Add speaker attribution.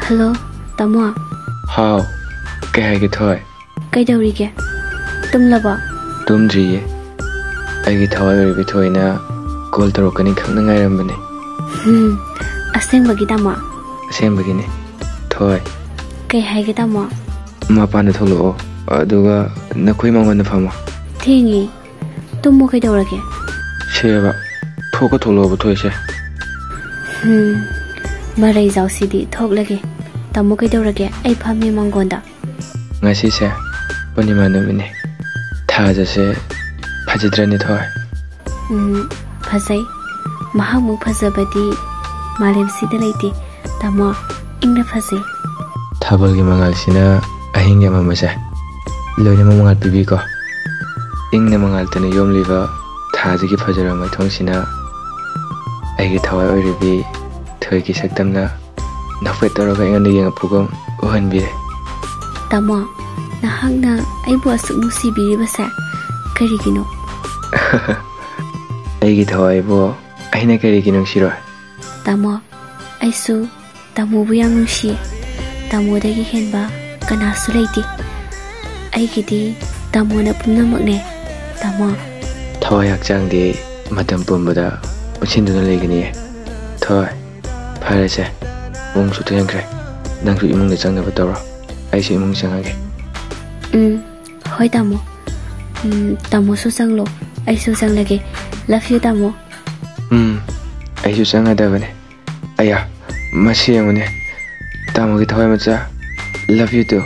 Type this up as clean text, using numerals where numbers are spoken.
Speaker 1: Hello, Tamo.
Speaker 2: How? Kay hai ki thoi.
Speaker 1: Kay dauri ke? Tum laba?
Speaker 2: Tum jiye. Ai ki thoi ri bi thoi na call tarokani khang na ngai ram bane.
Speaker 1: Aseng bagi Tamo.
Speaker 2: Aseng bagi ne. Thoi.
Speaker 1: Kay hai ki Tamo.
Speaker 2: Ma pa na tholo. Aduga na khoi mangon na phama.
Speaker 1: Thingi. Tum mo kay daura ke?
Speaker 2: Sheba. Thoko tholo bu thoi se.
Speaker 1: Marai zau sidi thok lage. Tamo kay daura ke? Ai phami mangonda.
Speaker 2: Ngasi se. Panima na mine. Tha ja se. Phajidra ni thoi.
Speaker 1: Phasai. Mahamu phajabadi malem sida leiti. Tamo ingna phasai.
Speaker 2: Thabal gi mangal sina ahing ya mama se. Loine mangal pibi ko. Ingna mangal tane yom liba tha ji gi phajara mai thong sina. Ai gi thawai oi ribi thoi ki saktamna nafai toroga ingana yenga phugam ohan bi.
Speaker 1: Tamo nahangna ai bu asuk nusi biri basa kari gino.
Speaker 2: Ai gi thawai bo aina kari gino siro.
Speaker 1: Tamo ai su Tamo bu yang nusi. Tamo dagi henba kana su leiti. Ai gidi Tamo na pumnamak ne. Tamo
Speaker 2: thawai hakchang di matam pumbada puchinduna legani. Thawai phare se mong su thengkre nang su imung de chang na batoro. Ai se imung changage.
Speaker 1: Hoi Tamo. Tamo su changlo. Ai su chang lage. Love you Tamo.
Speaker 2: Ai su chang ada bane. Aya masi amune. Tamo ki thawai macha. Love you too.